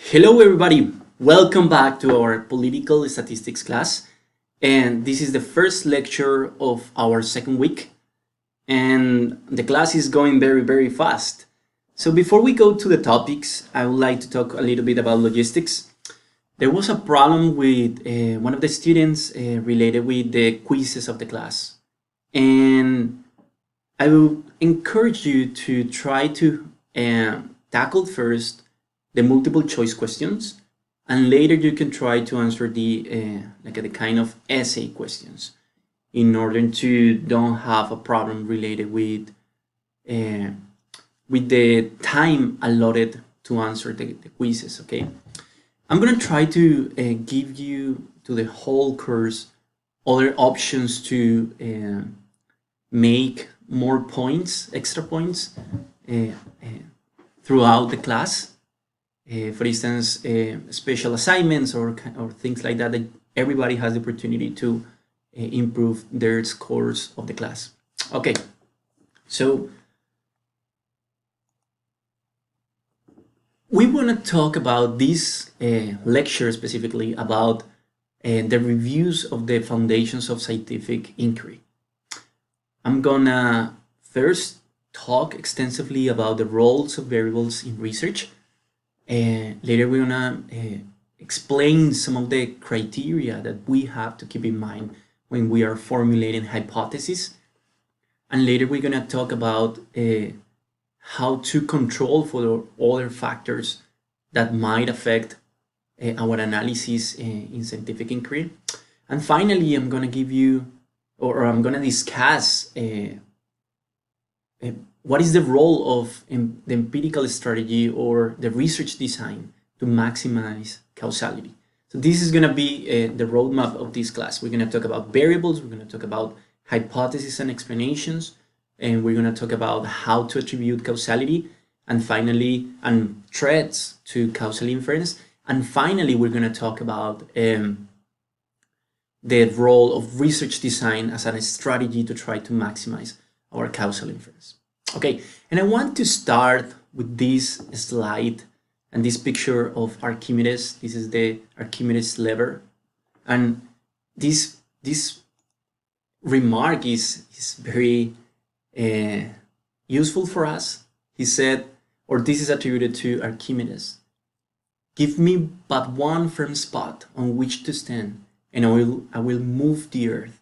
Hello everybody, welcome back to our political statistics class, and this is the first lecture of our second week, and the class is going very fast. So before we go to the topics, I would like to talk a little bit about logistics. There was a problem with one of the students related with the quizzes of the class, and I will encourage you to try to tackle first the multiple choice questions, and later you can try to answer the the kind of essay questions in order to don't have a problem related with the time allotted to answer the quizzes. Okay, I'm gonna try to give you to the whole course other options to make more points, extra points throughout the class. For instance, special assignments or things like that, that everybody has the opportunity to improve their scores of the class. Okay, so we want to talk about this lecture specifically about the reviews of the foundations of scientific inquiry. I'm gonna first talk extensively about the roles of variables in research. Later we're gonna explain some of the criteria that we have to keep in mind when we are formulating hypotheses. And later we're gonna talk about how to control for the other factors that might affect our analysis in scientific inquiry. And finally, I'm gonna give you, or I'm gonna discuss what is the role of the empirical strategy or the research design to maximize causality. So this is going to be the roadmap of this class. We're going to talk about variables, we're going to talk about hypotheses and explanations, and we're going to talk about how to attribute causality, and finally, and threats to causal inference. And finally, we're going to talk about the role of research design as a strategy to try to maximize our causal inference. Okay, and I want to start with this slide and this picture of Archimedes. This is the Archimedes lever, and this remark is very useful for us. He said, or this is attributed to Archimedes: "Give me but one firm spot on which to stand, and I will move the earth."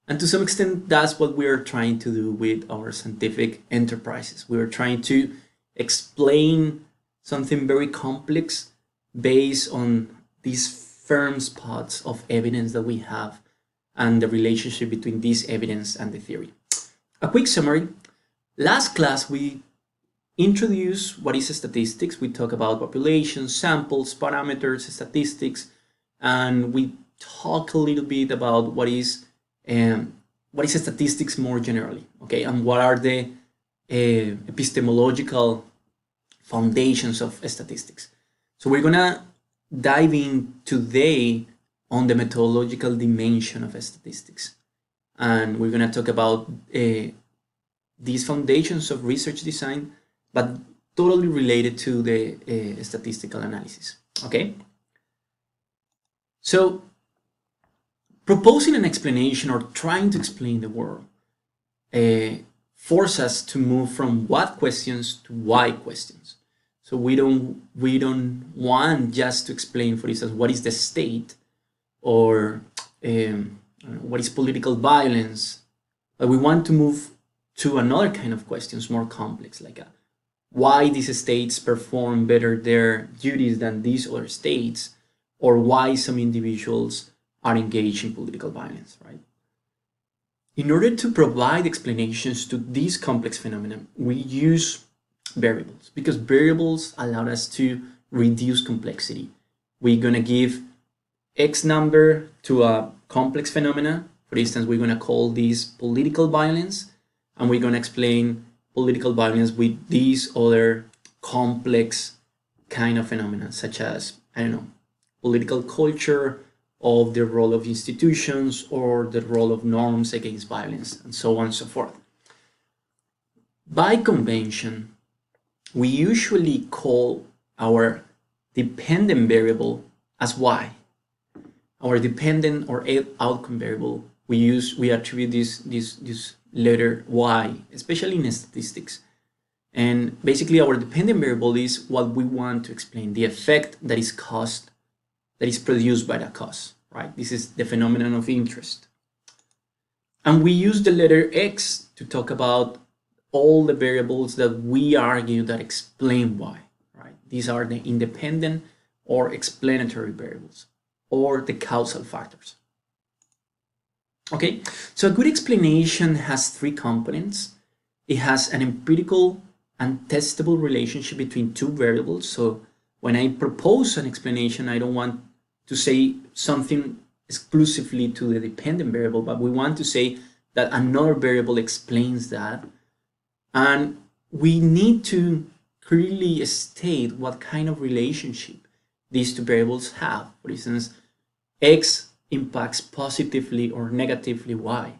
And to some extent, that's what we are trying to do with our scientific enterprises. We are trying to explain something very complex based on these firm spots of evidence that we have and the relationship between this evidence and the theory. A quick summary. Last class, we introduced what is statistics. We talk about populations, samples, parameters, statistics, and we talk a little bit about what is statistics more generally, okay, and what are the epistemological foundations of statistics. So we're gonna dive in today on the methodological dimension of statistics, and we're gonna talk about these foundations of research design, but totally related to the statistical analysis. Okay, so proposing an explanation or trying to explain the world force us to move from what questions to why questions. So we don't want just to explain, for instance, what is the state or what is political violence, but we want to move to another kind of questions, more complex, like why these states perform better their duties than these other states, or why some individuals are engaged in political violence, right? In order to provide explanations to these complex phenomena, we use variables, because variables allow us to reduce complexity. We're gonna give X number to a complex phenomena. For instance, we're gonna call this political violence, and we're gonna explain political violence with these other complex kind of phenomena, such as, I don't know, political culture, of the role of institutions, or the role of norms against violence, and so on and so forth. By convention, we usually call our dependent variable as y. Our dependent or outcome variable, we attribute this letter y, especially in statistics. And basically our dependent variable is what we want to explain, the effect that is produced by the cause, right? This is the phenomenon of interest. And we use the letter x to talk about all the variables that we argue that explain y, right? These are the independent or explanatory variables, or the causal factors. Okay, so a good explanation has three components. It has an empirical and testable relationship between two variables. So when I propose an explanation, I don't want to say something exclusively to the dependent variable, but we want to say that another variable explains that. And we need to clearly state what kind of relationship these two variables have. For instance, x impacts positively or negatively y.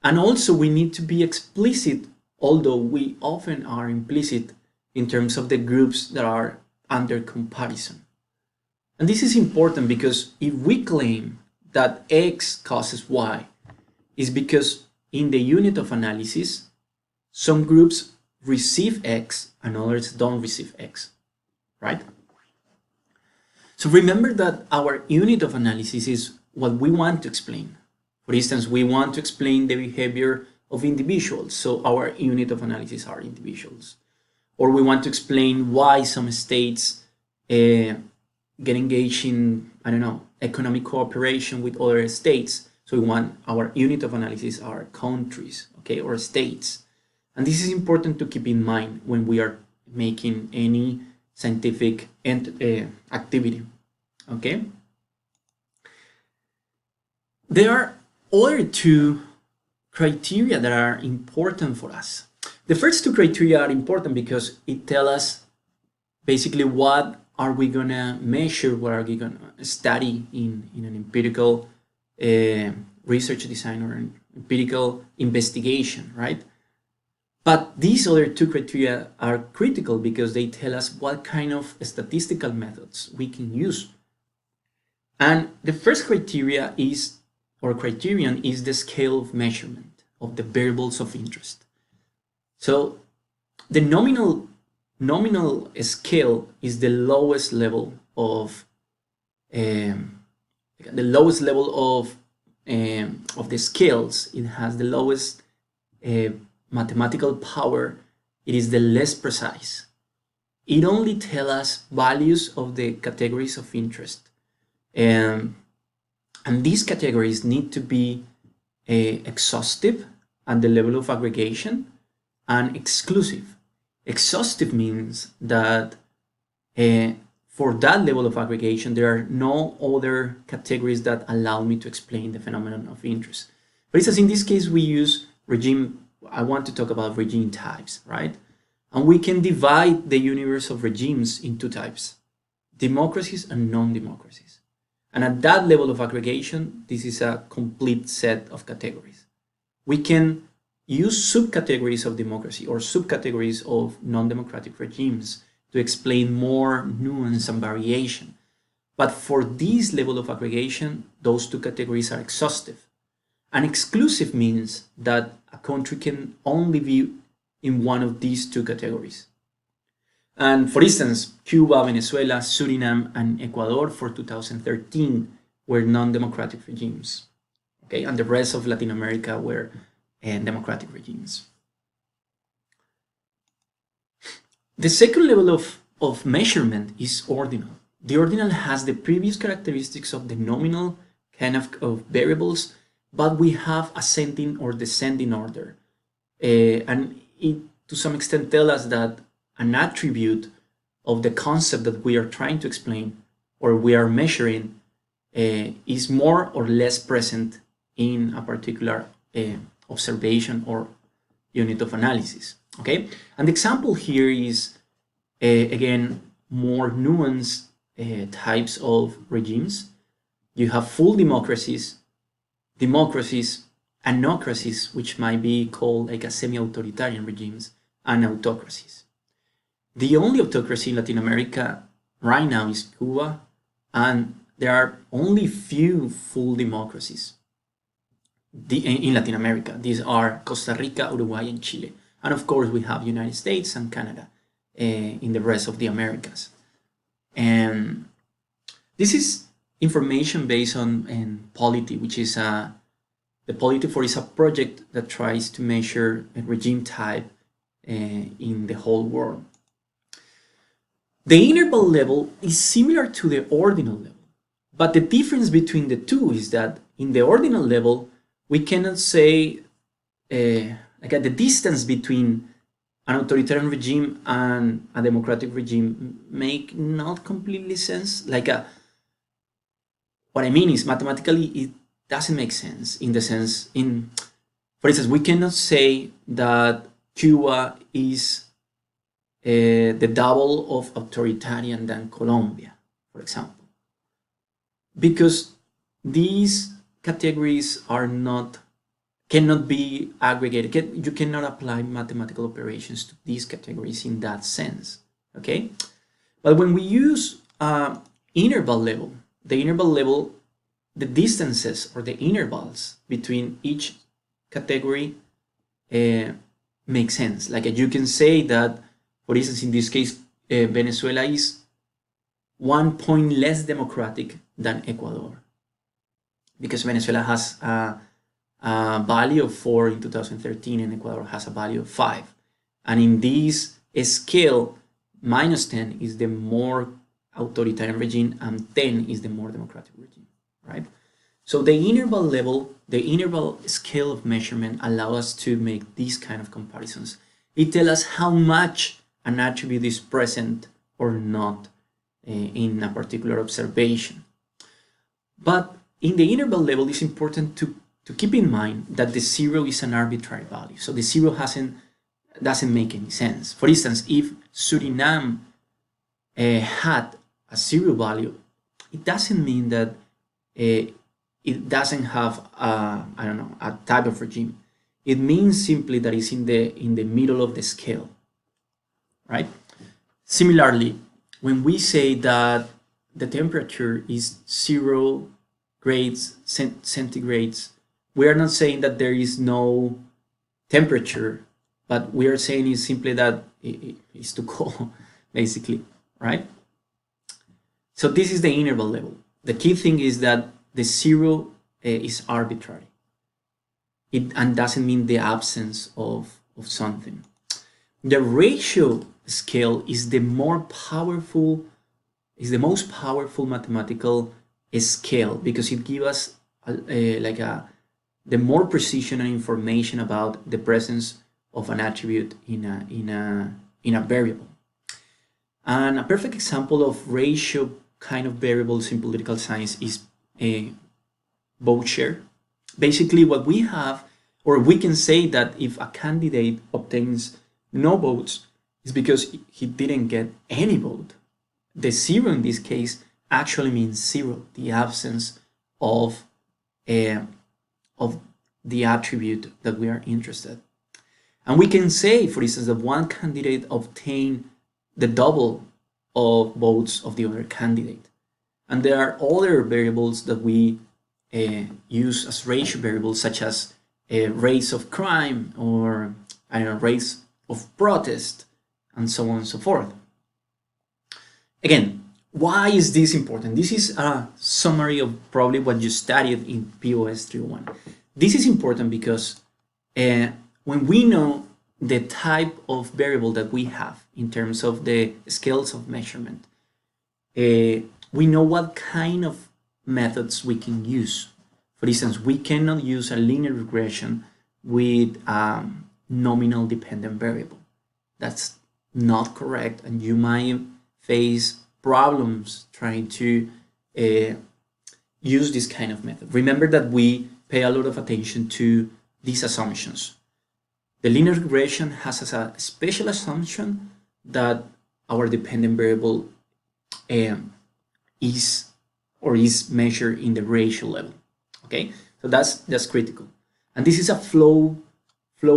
And also we need to be explicit, although we often are implicit, in terms of the groups that are under comparison. And this is important because if we claim that x causes y, is because in the unit of analysis, some groups receive x and others don't receive x, right? So remember that our unit of analysis is what we want to explain. For instance, we want to explain the behavior of individuals, so our unit of analysis are individuals. Or we want to explain why some states get engaged in, I don't know, economic cooperation with other states. So we want our unit of analysis are countries, okay, or states. And this is important to keep in mind when we are making any scientific activity, okay? There are other two criteria that are important for us. The first two criteria are important because it tells us basically what are we gonna measure, what are we gonna study in an empirical research design or an empirical investigation, right? But these other two criteria are critical because they tell us what kind of statistical methods we can use. And the first criterion is the scale of measurement of the variables of interest. So the nominal scale is the lowest level of the scales. It has the lowest mathematical power. It is the less precise. It only tells us values of the categories of interest. And these categories need to be exhaustive at the level of aggregation and exclusive. Exhaustive means that for that level of aggregation, there are no other categories that allow me to explain the phenomenon of interest. For instance, in this case, we use regime. I want to talk about regime types, right? And we can divide the universe of regimes in two types, democracies and non-democracies. And at that level of aggregation, this is a complete set of categories. We can use subcategories of democracy or subcategories of non-democratic regimes to explain more nuance and variation. But for this level of aggregation, those two categories are exhaustive. And exclusive means that a country can only be in one of these two categories. And for instance, Cuba, Venezuela, Suriname, and Ecuador for 2013 were non-democratic regimes. Okay, and the rest of Latin America were democratic regimes. The second level of measurement is ordinal. The ordinal has the previous characteristics of the nominal kind of variables, but we have ascending or descending order. And it, to some extent, tells us that an attribute of the concept that we are trying to explain or we are measuring is more or less present in a particular observation or unit of analysis. Okay, and the example here is again more nuanced types of regimes. You have full democracies, anocracies, which might be called like a semi-authoritarian regimes, and autocracies. The only autocracy in Latin America right now is Cuba, and there are only few full democracies in Latin America. These are Costa Rica, Uruguay, and Chile. And of course, we have United States and Canada in the rest of the Americas. And this is information based on Polity, which is the Polity is a project that tries to measure a regime type in the whole world. The interval level is similar to the ordinal level, but the difference between the two is that in the ordinal level, we cannot say like the distance between an authoritarian regime and a democratic regime make not completely sense. What I mean is mathematically it doesn't make sense in the sense for instance, we cannot say that Cuba is the double of authoritarian than Colombia, for example, because these categories cannot be aggregated. You cannot apply mathematical operations to these categories in that sense, okay? But when we use interval level, the distances or the intervals between each category make sense. Like you can say that, for instance, in this case, Venezuela is 1 point less democratic than Ecuador, because Venezuela has a value of 4 in 2013 and Ecuador has a value of 5. And in this scale, -10 is the more authoritarian regime and 10 is the more democratic regime, right? So the interval scale of measurement allow us to make these kind of comparisons. It tells us how much an attribute is present or not in a particular observation. But in the interval level, it's important to keep in mind that the zero is an arbitrary value. So the zero doesn't make any sense. For instance, if Suriname had a zero value, it doesn't mean that it doesn't have a type of regime. It means simply that it's in the middle of the scale, right? Similarly, when we say that the temperature is 0 grades centigrades, we are not saying that there is no temperature, but we are saying is simply that it's too cold, basically, right? So this is the interval level. The key thing is that the zero is arbitrary. And doesn't mean the absence of something. The ratio scale is the most powerful mathematical scale, because it gives us the more precision and information about the presence of an attribute in a variable. And a perfect example of ratio kind of variables in political science is a vote share. Basically what we have, or we can say that if a candidate obtains no votes, it's because he didn't get any vote. The zero in this case actually means zero, the absence of the attribute that we are interested. And we can say, for instance, that one candidate obtained the double of votes of the other candidate. And there are other variables that we use as ratio variables, such as rates of crime or rates of protest, and so on and so forth. Again, why is this important? This is a summary of probably what you studied in POS401. This is important because when we know the type of variable that we have in terms of the scales of measurement, we know what kind of methods we can use. For instance, we cannot use a linear regression with nominal dependent variable. That's not correct, and you might face problems trying to use this kind of method. Remember that we pay a lot of attention to these assumptions. The linear regression has as a special assumption that our dependent variable is measured in the ratio level. Okay, so that's critical. And this is a flow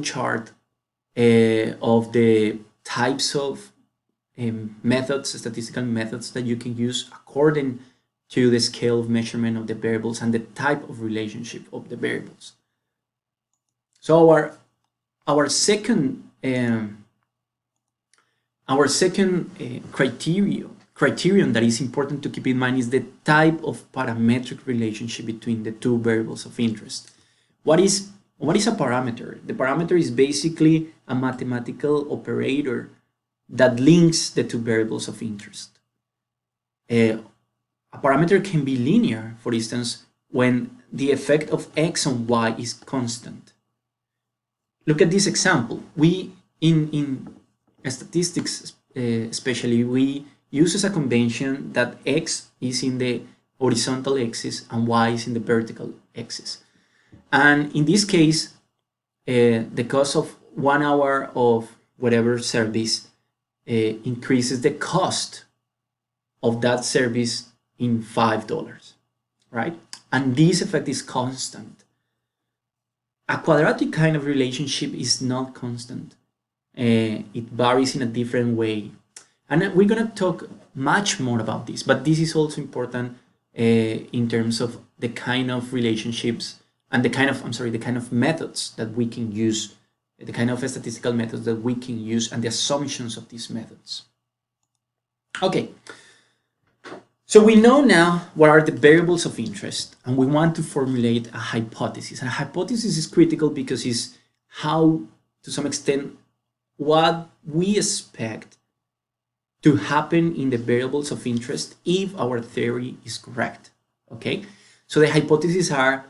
chart of the types of methods, statistical methods that you can use according to the scale of measurement of the variables and the type of relationship of the variables. So our second criterion that is important to keep in mind is the type of parametric relationship between the two variables of interest. What is a parameter? The parameter is basically a mathematical operator that links the two variables of interest. A parameter can be linear, for instance, when the effect of x on y is constant. Look at this example. We, in statistics especially, we use as a convention that x is in the horizontal axis and y is in the vertical axis. And in this case, the cost of 1 hour of whatever service increases the cost of that service in $5, right? And this effect is constant. A quadratic kind of relationship is not constant. It varies in a different way. And we're going to talk much more about this, but this is also important in terms of the kind of relationships and the kind of methods that we can use, the kind of statistical methods that we can use and the assumptions of these methods. Okay, so we know now what are the variables of interest, and we want to formulate a hypothesis. And a hypothesis is critical because it's how, to some extent, what we expect to happen in the variables of interest if our theory is correct, okay? So the hypotheses are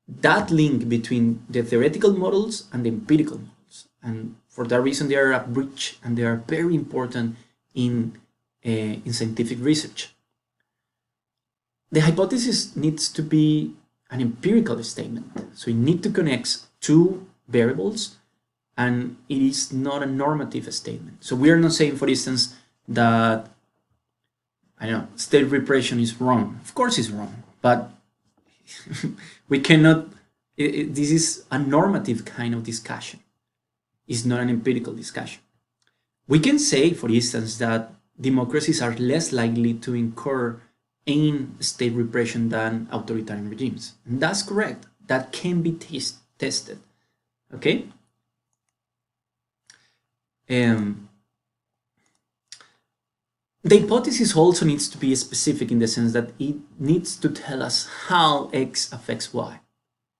that link between the theoretical models and the empirical models. And for that reason, they are a bridge and they are very important in scientific research. The hypothesis needs to be an empirical statement. So it needs to connect two variables, and it is not a normative statement. So we are not saying, for instance, that, I don't know, state repression is wrong. Of course it's wrong, but we cannot, this is a normative kind of discussion. It's not an empirical discussion. We can say, for instance, that democracies are less likely to incur in state repression than authoritarian regimes. And that's correct. That can be tested. Okay? The hypothesis also needs to be specific in the sense that it needs to tell us how X affects Y,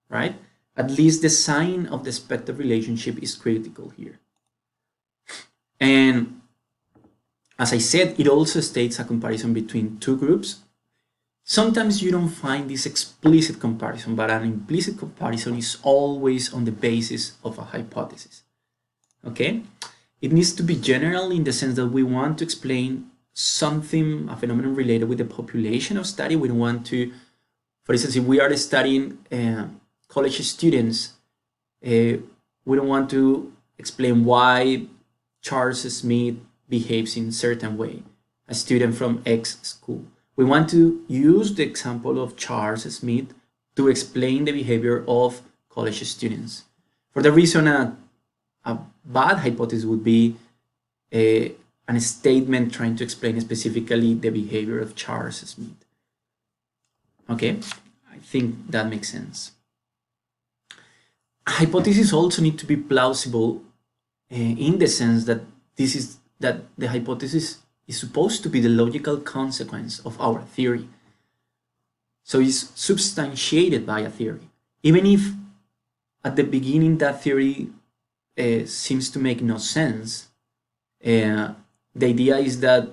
right? At least the sign of the expected relationship is critical here. And as I said, it also states a comparison between two groups. Sometimes you don't find this explicit comparison, but an implicit comparison is always on the basis of a hypothesis. Okay? It needs to be general in the sense that we want to explain something, a phenomenon related with the population of study. We don't want to, for instance, if we are studying college students, we don't want to explain why Charles Smith behaves in a certain way, a student from X school. We want to use the example of Charles Smith to explain the behavior of college students. For the reason a bad hypothesis would be a statement trying to explain specifically the behavior of Charles Smith. Okay, I think that makes sense. Hypotheses also need to be plausible in the sense that the hypothesis is supposed to be the logical consequence of our theory. So it's substantiated by a theory. Even if at the beginning that theory seems to make no sense, the idea is that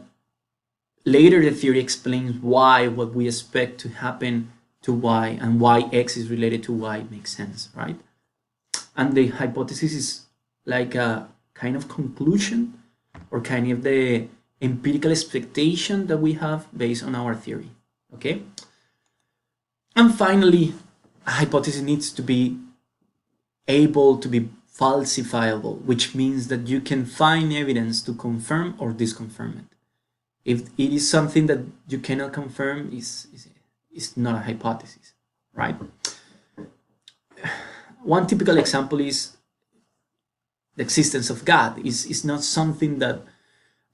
later the theory explains why what we expect to happen to Y and why X is related to Y makes sense, right? And the hypothesis is like a kind of conclusion or kind of the empirical expectation that we have based on our theory, okay? And finally, a hypothesis needs to be able to be falsifiable, which means that you can find evidence to confirm or disconfirm it. If it is something that you cannot confirm, it's not a hypothesis, right? One typical example is the existence of God. Is not something that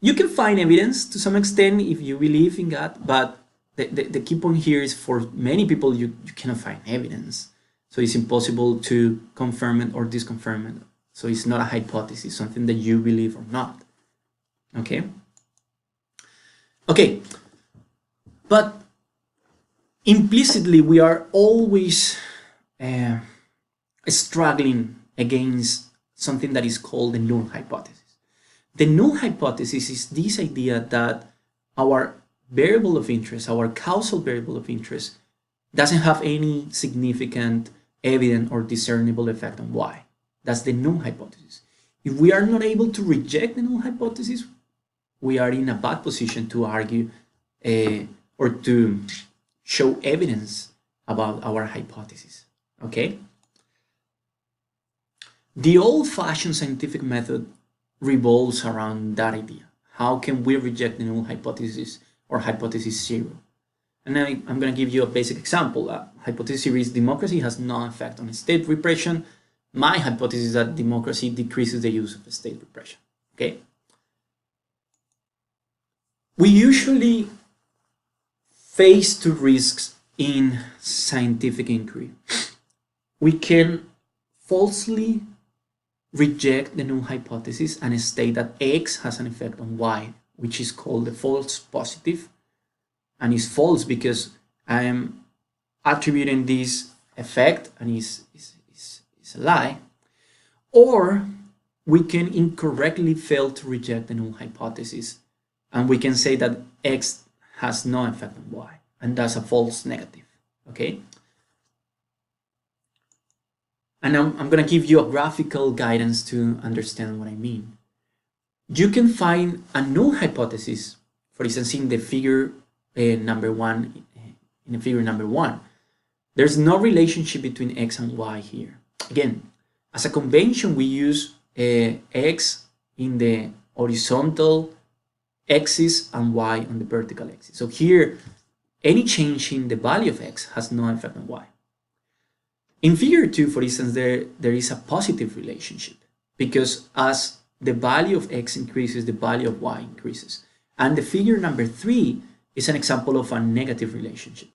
You can find evidence to some extent if you believe in God, but the key point here is for many people, you cannot find evidence. So it's impossible to confirm it or disconfirm it. So it's not a hypothesis, something that you believe or not. Okay? Okay. But implicitly, we are always struggling against something that is called the null hypothesis. The null hypothesis is this idea that our variable of interest, our causal variable of interest, doesn't have any significant, evident, or discernible effect on y. That's the null hypothesis. If we are not able to reject the null hypothesis, we are in a bad position to argue or to show evidence about our hypothesis. Okay? The old-fashioned scientific method revolves around that idea. How can we reject the null hypothesis or hypothesis zero? And I'm going to give you a basic example. Hypothesis zero is democracy has no effect on state repression. My hypothesis is that democracy decreases the use of state repression. Okay? We usually face two risks in scientific inquiry. We can falsely reject the null hypothesis and state that X has an effect on Y, which is called the false positive, and is false because I am attributing this effect and is a lie. Or we can incorrectly fail to reject the null hypothesis, and we can say that X has no effect on Y, and that's a false negative. Okay? And I'm going to give you a graphical guidance to understand what I mean. You can find a null hypothesis, for instance, in the figure number one. In the figure number one, there's no relationship between X and Y here. Again, as a convention, we use X in the horizontal axis and Y on the vertical axis. So here, any change in the value of X has no effect on Y. In figure 2, for instance, there is a positive relationship because as the value of X increases, the value of Y increases. And the figure number 3 is an example of a negative relationship.